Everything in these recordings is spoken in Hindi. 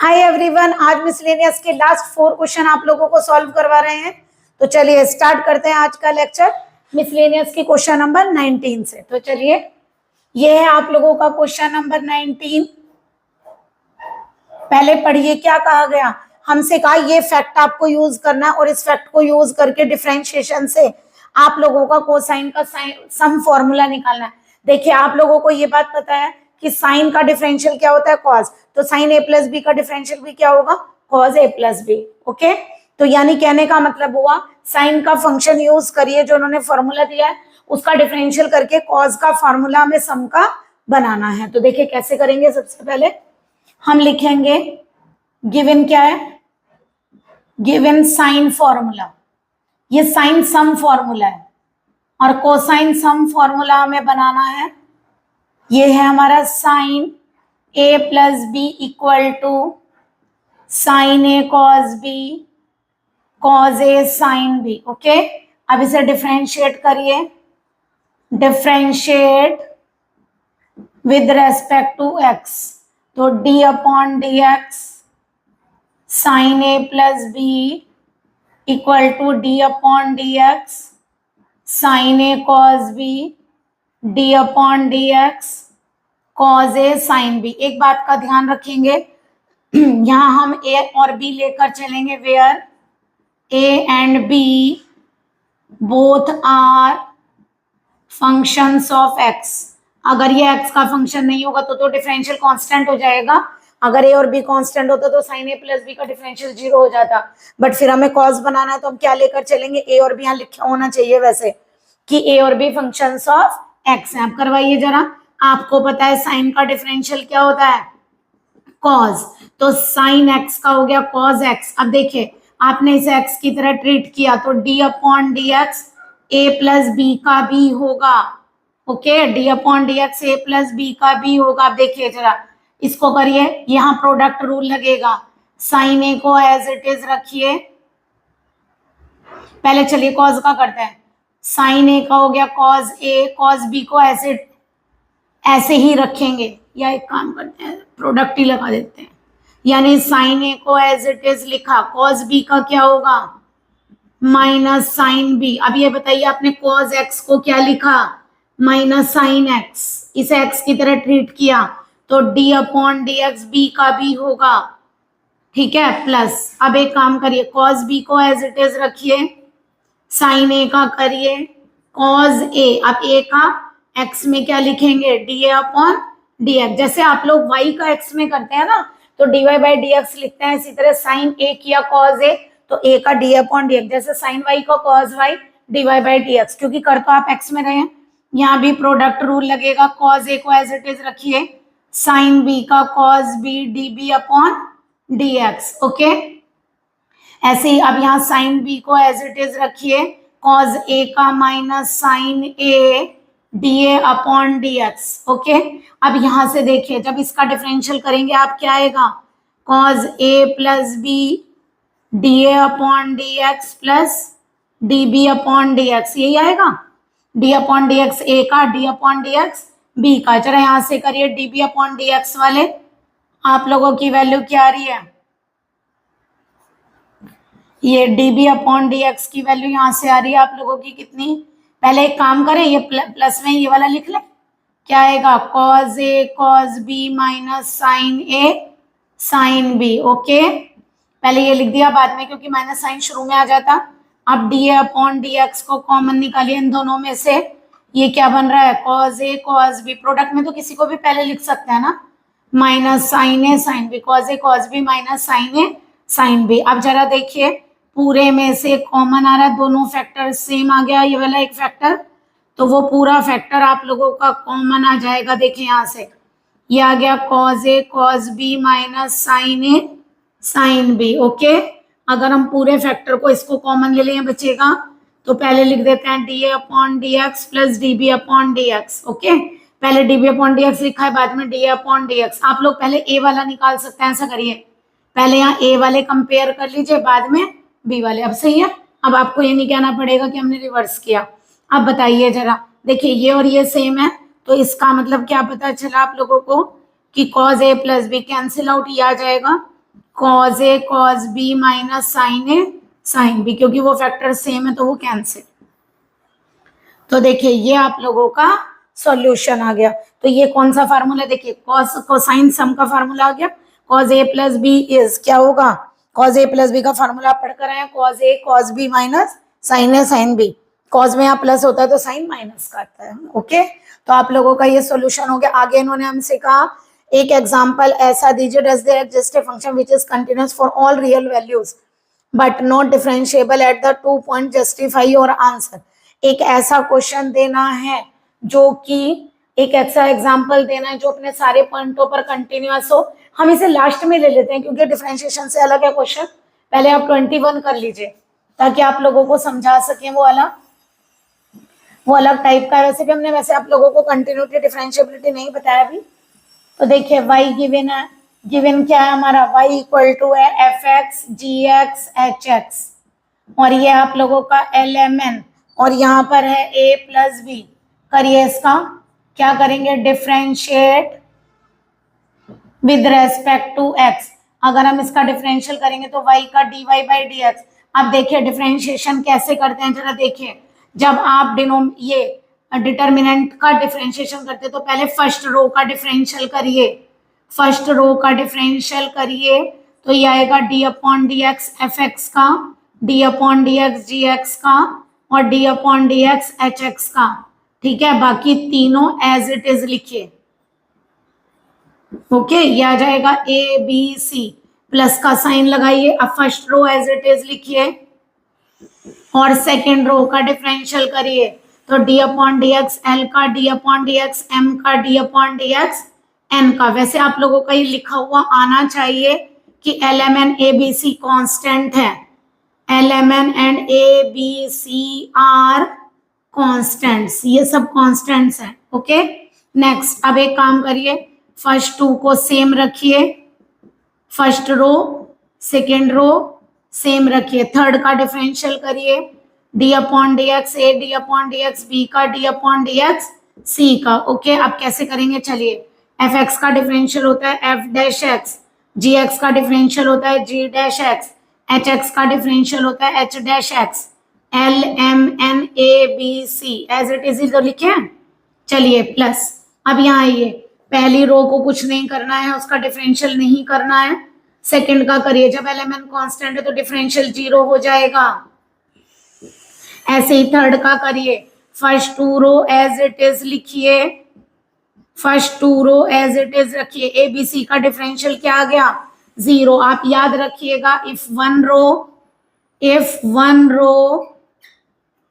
हाय एवरीवन, आज मिसलेनियस के लास्ट 4 क्वेश्चन आप लोगों को सॉल्व करवा रहे हैं। तो चलिए स्टार्ट करते हैं आज का लेक्चर मिसलेनियस की क्वेश्चन नंबर 19 से। तो चलिए ये है आप लोगों का क्वेश्चन नंबर 19। पहले पढ़िए क्या कहा गया। हमसे कहा ये फैक्ट आपको यूज करना और इस फैक्ट को यूज करके डिफरेंशिएशन से आप लोगों का कोसाइन का सम फॉर्मूला निकालना है। देखिए आप लोगों को ये बात पता है कि साइन का डिफरेंशियल क्या होता है, कॉस। तो साइन ए प्लस बी का डिफरेंशियल भी क्या होगा, cos a plus B. Okay, तो यानी कहने का मतलब हुआ साइन का फंक्शन यूज करिए जो उन्होंने फॉर्मूला दिया है उसका डिफरेंशियल करके कॉस का फॉर्मूला में सम का बनाना है। तो देखिए कैसे करेंगे। सबसे पहले हम लिखेंगे गिवन क्या है, गिवन साइन फॉर्मूला। ये साइन सम फॉर्मूला है और कोसाइन सम फॉर्मूला हमें बनाना है। ये है हमारा sine A plus B equal to sine A cos B cos A sine B. Okay, अब इसे डिफरेंशिएट करिए। Differentiate with respect to x, तो d upon d x sine A plus B equal to d upon d x sine A cos B d upon d x cos A sine B. एक बात का ध्यान रखेंगे, यहां हम ए और बी लेकर चलेंगे where a and b both are functions of x. अगर ये एक्स का फंक्शन नहीं होगा तो डिफरेंशियल कांस्टेंट हो जाएगा। अगर ए और बी कांस्टेंट होता तो साइन ए प्लस बी का डिफरेंशियल 0 हो जाता। बट फिर हमें कॉस बनाना है तो हम क्या लेकर चलेंगे, ए और बी। यहाँ लिखा होना चाहिए वैसे कि ए और बी फंक्शंस ऑफ एक्स हैं। आप करवाइए जरा। आपको पता है साइन का डिफरेंशियल क्या होता है, कॉस। तो साइन एक्स का हो गया कॉस एक्स। अब देखिए आपने इसे एक्स की तरह ट्रीट किया तो d upon d x A plus B का भी होगा। Okay, d upon d x A plus B का भी होगा। अब देखिए जरा इसको करिए, यहाँ प्रोडक्ट रूल लगेगा। साइन ए को एज इट इज रखिए। पहले चलिए कॉस का करते हैं। साइन ए का हो गया कॉस ए, कॉस बी को ऐसे ही रखेंगे, या एक काम करते हैं प्रोडक्ट ही लगा देते हैं। यानी साइन ए को एज इट इज लिखा, कॉस बी का क्या होगा माइनस साइन बी। अब ये बताइए आपने कॉस एक्स को क्या लिखा, माइनस साइन एक्स। इसे एक्स की तरह ट्रीट किया तो d upon d x B का भी होगा, ठीक है, प्लस। अब एक काम करिए कॉस बी को एज इट इज रखिए, साइन ए का करिए कॉस ए। अब ए का एक्स में क्या लिखेंगे, D A upon d x. जैसे आप लोग वाई का एक्स में करते हैं ना तो d y by d x लिखते हैं, इसी तरह साइन ए किया कॉस ए तो ए का डी अपॉन डी एक्स। जैसे साइन वाई का cos y d y by d x, क्योंकि कर तो आप एक्स में रहे हैं। यहाँ भी प्रोडक्ट रूल लगेगा, कॉस ए को एज इट इज रखिए, साइन बी का cos B d B upon d x. Okay, ऐसे ही अब यहाँ साइन बी को एज इट इज रखिए, कॉस ए का minus sine a d A upon d x. Okay, अब यहां से देखिए जब इसका डिफरेंशियल करेंगे आप क्या आएगा, cos a plus b d A upon d x plus d B upon d x, यही आएगा। D upon d x a का, d upon d x B का। जरा यहां से करिए d B upon d x वाले, आप लोगों की वैल्यू क्या आ रही है, ये d B upon d x की वैल्यू यहां से आ रही है आप लोगों की कितनी। पहले एक काम करें, ये प्लस में ये वाला लिख ले, क्या आएगा, cos A cos B minus sine a sine B. Okay, पहले ये लिख दिया, बाद में क्योंकि माइनस साइन शुरू में आ जाता। अब D A upon d x को कॉमन निकालिए इन दोनों में से, ये क्या बन रहा है, cos A cos B. Product में तो किसी को भी पहले लिख सकते हैं ना, minus sine a sine B, cos A cos B minus sine a sine B. अब जरा देखिए पूरे में से कॉमन आ रहा है, दोनों फैक्टर सेम आ गया, ये वाला एक फैक्टर, तो वो पूरा फैक्टर आप लोगों का कॉमन आ जाएगा। देखिए यहाँ से ये आ गया cos A cos B minus sine a sine B. Okay, अगर हम पूरे फैक्टर को इसको कॉमन ले लें बचेगा, तो पहले लिख देते हैं डी ए upon d x plus d B upon d x. Okay, पहले d B upon d x लिखा है, बाद में डी ए अपॉन डी एक्स। आप लोग पहले ए वाला निकाल सकते हैं, ऐसा करिए, पहले यहाँ ए वाले कंपेयर कर लीजिए, बाद में बी वाले। अब सही है, अब आपको ये नहीं कहना पड़ेगा कि हमने रिवर्स किया। अब बताइए जरा, देखिए ये और ये सेम है तो इसका मतलब क्या पता चला आप लोगों को कि cos a plus b cancel out, ये आ जाएगा cos a cos b minus sine a sine b, क्योंकि वो फैक्टर सेम है तो वो कैंसिल। तो देखिए ये आप लोगों का सॉल्यूशन आ गया। तो ये कौन सा फार्मूला, देखिए कॉस कोसाइन सम का फार्मूला आ गया। Cos a plus b is क्या होगा, कॉज ए प्लस बी का फार्मूला आप पढ़कर आए, cos a cos b minus sine a sine b. Cos में यहाँ प्लस होता है तो साइन माइनस का आता है। ओके, तो आप लोगों का ये सॉल्यूशन हो गया। आगे इन्होंने हमसे कहा एक एग्जाम्पल ऐसा दीजिए, does there exist a function which is continuous for all real values but not differentiable at the 2 point, justify your answer. एक ऐसा क्वेश्चन देना है जो कि एक ऐसा एग्जाम्पल देना है जो अपने सारे पॉइंटों पर कंटिन्यूअस हो। हम इसे लास्ट में ले लेते हैं क्योंकि डिफरेंशिएशन से अलग है क्वेश्चन। पहले आप 21 कर लीजिए ताकि आप लोगों को समझा सकें, वो अलग टाइप का है। वैसे भी हमने वैसे आप लोगों को कंटिन्यूटी डिफरेंशिएबिलिटी नहीं बताया अभी। तो देखिए y गिवन है, गिवन क्या है हमारा, y इक्वल टू है fx gx hx, और ये आप लोगों का lmn, और यहाँ पर है a प्लस बी। करिए इसका क्या करेंगे, differentiate with respect to x। अगर हम इसका डिफरेंशियल करेंगे तो y का dy बाई dx। अब देखिए डिफरेंशिएशन कैसे करते हैं जरा देखिए। जब आप ये डिटर्मिनेंट का डिफरेंशिएशन करते तो पहले फर्स्ट रो का डिफरेंशियल करिए, फर्स्ट रो का डिफरेंशियल करिए तो ये आएगा d upon d x f x का, d upon d x g x का, और d upon d x h x का। ठीक है, बाकी तीनों एज इट इज लिखिए। ओके, ये आ जाएगा ए बी सी, प्लस का साइन लगाइए। अब first row as it is लिखिए और सेकेंड रो का डिफरेंशियल करिए तो d upon d x l का, d upon d x M का, d upon d x n का। वैसे आप लोगों का ये लिखा हुआ आना चाहिए कि l m n A B C constant है, l m n and A B C are constants, ये सब कॉन्स्टेंट्स हैं। ओके, नेक्स्ट अब एक काम करिए, फर्स्ट टू को सेम रखिए, first row second row same रखिए, थर्ड का डिफरेंशियल करिए d upon d x A, d upon d x B का, d upon d x C का। ओके, अब कैसे करेंगे चलिए, एफ एक्स का डिफरेंशियल होता है f dash x, g x का डिफरेंशियल होता है g dash x, h x का डिफरेंशियल होता है h dash x, l m n A B c as it is तो लिखे। चलिए प्लस, अब यहाँ आइए, पहली रो को कुछ नहीं करना है, उसका डिफरेंशियल नहीं करना है, सेकंड का करिए। जब एल एम एन कॉन्स्टेंट है तो डिफरेंशियल 0 हो जाएगा। ऐसे ही थर्ड का करिए, first two row as it is लिखिए, first two row as it is रखिए। ए बी सी का डिफरेंशियल क्या आ गया, 0। आप याद रखिएगा if one row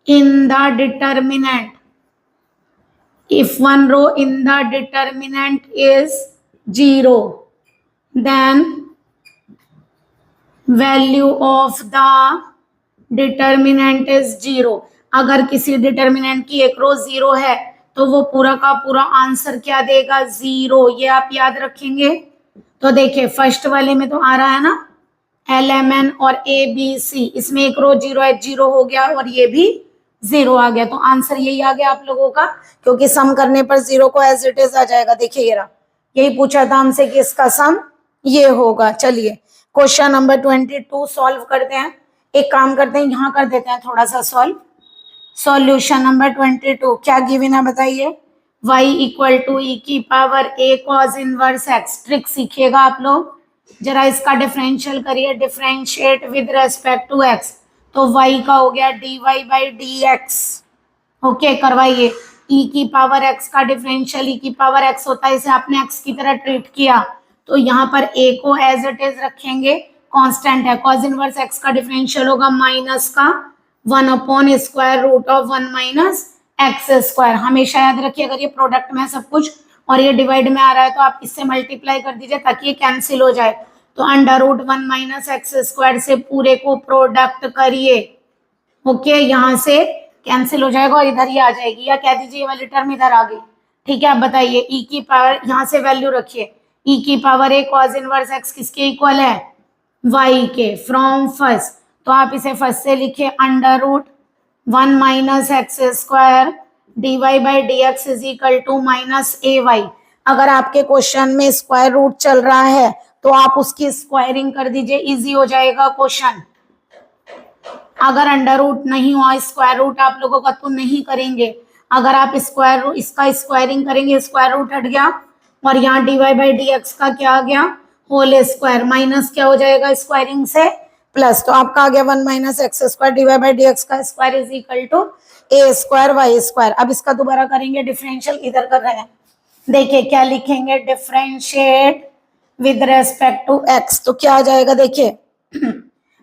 in the determinant, if one row in the determinant is 0 then value of the determinant is 0। अगर किसी डिटर्मिनेंट की एक रो 0 है तो वो पूरा का पूरा आंसर क्या देगा, 0। ये आप याद रखेंगे। तो देखिए फर्स्ट वाले में तो आ रहा है ना एल एम एन और ए बी सी, इसमें एक रो 0 है, 0 हो गया, और ये भी 0 आ गया। तो आंसर यही आ गया आप लोगों का, क्योंकि सम करने पर 0 को एज इट इज आ जाएगा। देखिए ये रहा, यही पूछा था हमसे कि इसका सम ये होगा। चलिए क्वेश्चन नंबर 22 सॉल्व करते हैं। एक काम करते हैं, यहाँ कर देते हैं थोड़ा सा सॉल्व। सॉल्यूशन नंबर 22 क्या गिवन है बताइए, y इक्वल टू ई की power a cos inverse x। Trick सीखिएगा आप लोग, जरा इसका डिफरेंशियल करिए, differentiate with respect to x। तो y का हो गया dy by d x. Okay, करवाइए। e की पावर x का डिफरेंशियल, e की पावर x होता है, इसे आपने x की तरह ट्रीट किया तो यहाँ पर a को एज इट इज रखेंगे, कांस्टेंट है। cos इनवर्स x का डिफरेंशियल होगा माइनस का 1 upon square root of 1 minus x square. हमेशा याद रखिए अगर ये प्रोडक्ट में है सब कुछ और ये डिवाइड में आ रहा है तो आप इससे मल्टीप्लाई कर दीजिए ताकि ये कैंसिल हो जाए। तो under root 1 minus x square से पूरे को प्रोडक्ट करिए। ओके, यहाँ से कैंसिल हो जाएगा और इधर ही आ जाएगी, या कह दीजिए ये वाली टर्म इधर आ गई। ठीक है, आप बताइए e की पावर, यहाँ से वैल्यू रखिए, e की power a cos inverse x किसके इक्वल है, y के, फ्रॉम फर्स्ट। तो आप इसे फर्स्ट से लिखिए under root 1 minus x square d y by d x is equal to minus a y. अगर आपके क्वेश्चन में स्क्वायर रूट चल रहा है तो आप उसकी स्क्वायरिंग कर दीजिए, इजी हो जाएगा क्वेश्चन। अगर अंडर रूट नहीं हुआ, स्क्वायर रूट आप लोगों का तो नहीं करेंगे। अगर आप स्क्वायर रूट इसका स्क्वायरिंग करेंगे, स्क्वायर रूट हट गया और यहाँ dy बाई डी एक्स का क्या आ गया, होल स्क्वायर, माइनस क्या हो जाएगा स्क्वायरिंग से, प्लस। तो आपका आ गया 1 minus x square dy by d x का square is equal to A square y square. अब इसका दोबारा करेंगे डिफरेंशियल, इधर कर रहे हैं। देखिए क्या लिखेंगे, differentiate with respect to x. तो क्या आ जाएगा, देखिए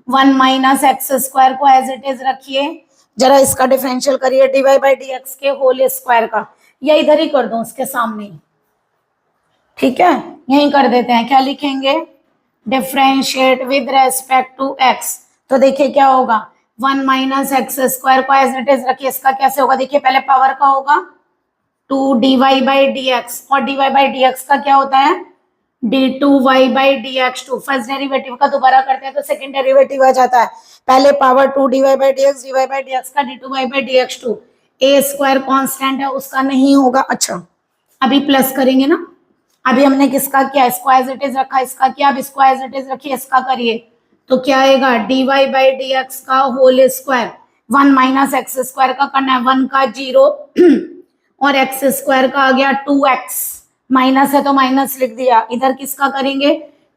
1 माइनस एक्स स्क्वायर को एज इट इज रखिए, जरा इसका डिफरेंशियल करिए dy बाई डी एक्स के होल स्क्वायर का, या इधर ही कर दो उसके सामने, ठीक है, यही कर देते हैं। क्या लिखेंगे, differentiate with respect to x. तो देखिए क्या होगा, 1 माइनस एक्स स्क्वायर को एज इट इज रखिए, इसका कैसे होगा, देखिए पहले पावर का होगा 2 dy बाई डी एक्स, और dy बाई डी एक्स का क्या होता है d2y by d x two. First derivative का दोबारा करते हैं तो सेकंड डेरिवेटिव आ जाता है, पहले power 2 dy by d x, dy by d x का d2y by d x two. A square constant है उसका नहीं होगा। अच्छा अभी प्लस करेंगे ना, अभी हमने किसका किया, इसको एज इट इज रखा, इसका किया, अब इसको एज इट इज रखिए, इसका करिए। तो क्या आएगा, dy बाई डी एक्स का whole square, 1 minus x square का करना है, 1 का 0 और एक्स स्क्वायर का आ गया 2x, माइनस है तो माइनस लिख दिया। इधर किसका करेंगे,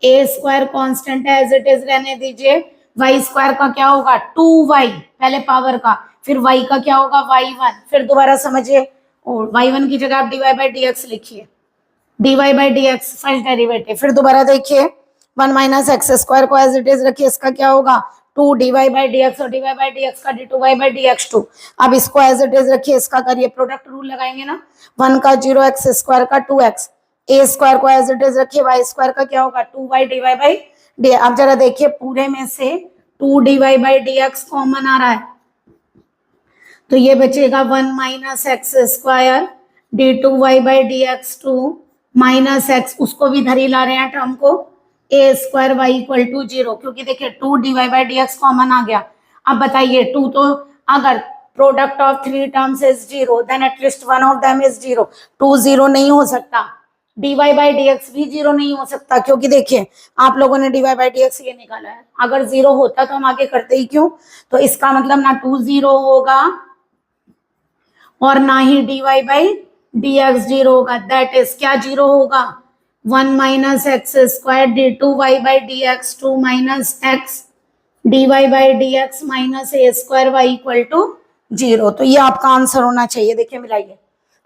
ए स्क्वायर कांस्टेंट है एज इट इज रहने दीजिए, वाई स्क्वायर का क्या होगा 2y, पहले पावर का, फिर y का क्या होगा y1, फिर दोबारा समझिए, और y1 की जगह आप dy बाई डी एक्स लिखिए, dy by d x first derivative, फिर दोबारा देखिए 1 माइनस एक्स स्क्वायर को एज इट इज रखिए, इसका क्या होगा 2 dy बाई डी एक्स, और dy बाई डी एक्स का d2y by d x to. अब इसको एज इट इज रखिए, इसका करिए, प्रोडक्ट रूल लगाएंगे ना, 1 का 0 एक्स स्क्वायर का 2x, ए स्क्वायर को एज इट इज रखिए, वाई स्क्वायर का क्या होगा 2y dy बाई डी। अब जरा देखिए पूरे में से 2 dy by d x common आ रहा है, तो ये बचेगा 1 minus x square d2y by d x two minus x, उसको भी धरी ला रहे हैं टर्म को, A square y equal to 0, क्योंकि देखिए 2 dy by d x common आ गया। अब बताइए 2 तो अगर product of 3 terms is 0 then at least one of them is 0, 2 0 नहीं हो सकता, dy बाई डी एक्स भी 0 नहीं हो सकता, क्योंकि देखिए आप लोगों ने dy बाई डी एक्स ये निकाला है, अगर 0 होता तो हम आगे करते ही क्यों। तो इसका मतलब ना 2 0 होगा और ना ही dy बाई डी एक्स 0 होगा, दैट इज क्या 0 होगा 1 minus x square d2y by d x two minus x dy by d x minus a square y equal to 0। तो ये आपका आंसर होना चाहिए। देखिए मिलाइए,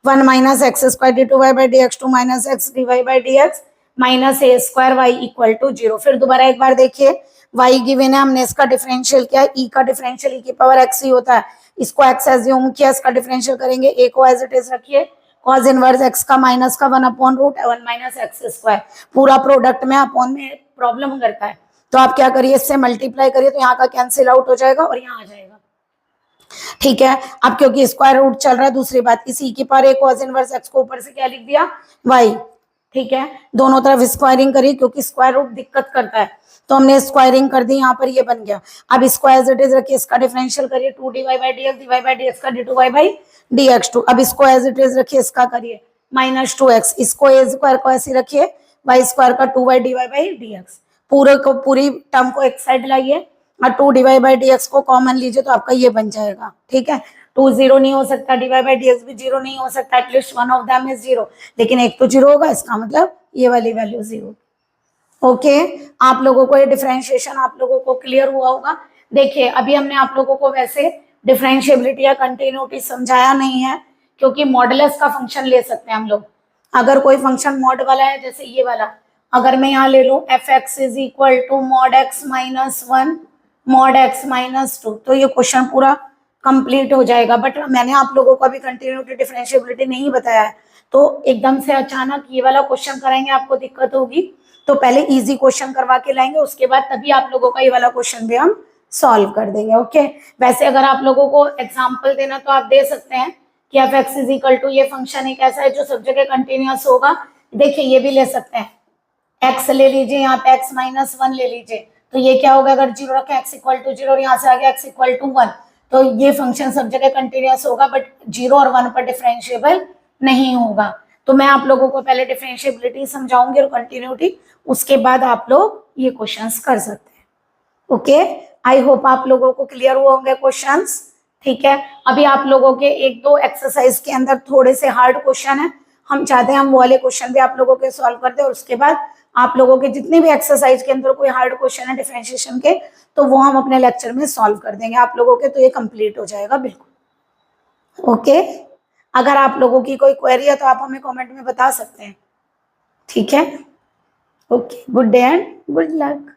1 minus x square d2y by d x two minus x dy by d x minus a square y equal to 0। फिर दोबारा एक बार देखिए, y गिवन है, हमने इसका डिफरेंशियल किया, e का डिफरेंशियल e की पावर x ही होता है, इसको x एज्यूम किया, इसका डिफरेंशियल करेंगे, a को एज इट इज रखिए, cos इनवर्स x का माइनस का 1 upon root 1 minus x square, पूरा प्रोडक्ट में अपॉन में प्रॉब्लम करता है, तो आप क्या करिए इससे मल्टीप्लाई करिए, तो यहाँ का कैंसिल आउट हो जाएगा और यहाँ आ जाएगा, ठीक है। अब क्योंकि स्क्वायर रूट चल रहा है, दूसरी बात इसी की पर cos इनवर्स x को ऊपर से क्या लिख दिया y, ठीक है, दोनों तरफ स्क्वायरिंग करिए क्योंकि स्क्वायर रूट दिक्कत करता है, तो हमने स्क्वायरिंग कर दी, यहाँ पर ये बन गया। अब इसको एज इट इज रखिए, इसका डिफरेंशियल करिए 2 dy by d x, dy by d x का d2y by d x to. अब इसको एज इट इज रखिए, इसका करिए माइनस 2x, इसको ए स्क्वायर को ऐसे रखिए, वाई स्क्वायर का 2y dy by d x, पूरे को पूरी टर्म को एक साइड लाइए और 2 dy बाई डी एक्स को कॉमन लीजिए, तो आपका ये बन जाएगा, ठीक है। 2 0 नहीं हो सकता, dy बाई डी एक्स भी 0 नहीं हो सकता, at least one of them is 0, लेकिन एक तो 0 होगा, इसका मतलब ये वाली वैल्यू 0। ओके, आप लोगों को ये डिफरेंशिएशन आप लोगों को क्लियर हुआ होगा। देखिए अभी हमने आप लोगों को वैसे डिफरेंशिएबिलिटी या कंटिन्यूटी समझाया नहीं है, क्योंकि मॉडुलस का फंक्शन ले सकते हैं हम लोग। अगर कोई फंक्शन मॉड वाला है, जैसे ये वाला, अगर मैं यहाँ ले लूँ f x is equal to mod x minus 1 mod x minus 2, तो ये क्वेश्चन पूरा कंप्लीट हो जाएगा। बट मैंने आप लोगों को अभी कंटिन्यूटी डिफरेंशिएबिलिटी नहीं बताया है, तो एकदम से अचानक ये वाला क्वेश्चन कराएंगे आपको दिक्कत होगी, तो पहले इजी क्वेश्चन करवा के लाएंगे, उसके बाद तभी आप लोगों का ये वाला क्वेश्चन भी हम सॉल्व कर देंगे। ओके, वैसे अगर आप लोगों को एग्जांपल देना तो आप दे सकते हैं कि f x is equal to ये फंक्शन एक ऐसा है जो सब जगह कंटिन्यूअस होगा। देखिए ये भी ले सकते हैं, एक्स ले लीजिए, यहाँ पे एक्स माइनस 1 ले लीजिए, तो ये क्या होगा, अगर 0 रखें एक्स इक्वल टू 0 और यहाँ से आ गया एक्स इक्वल टू 1, तो ये फंक्शन सब जगह कंटिन्यूअस होगा, बट 0 और 1 पर डिफरेंशिएबल नहीं होगा। तो मैं आप लोगों को पहले डिफरेंशिएबिलिटी समझाऊंगी और कंटिन्यूटी उसके बाद आप लोग ये क्वेश्चंस कर सकते हैं। ओके, आई होप आप लोगों को क्लियर हुए होंगे क्वेश्चंस। ठीक है, अभी आप लोगों के एक दो एक्सरसाइज के अंदर थोड़े से हार्ड क्वेश्चन है, हम चाहते हैं हम वो वाले क्वेश्चन भी आप लोगों के सॉल्व कर दें, और उसके बाद आप लोगों के जितने भी एक्सरसाइज के अंदर कोई हार्ड क्वेश्चन है डिफरेंशिएशन के, तो वो हम अपने लेक्चर में सॉल्व कर देंगे आप लोगों के, तो ये कंप्लीट हो जाएगा बिल्कुल। ओके, अगर आप लोगों की कोई क्वेरी है तो आप हमें कमेंट में बता सकते हैं। ठीक है, okay, good day and good luck.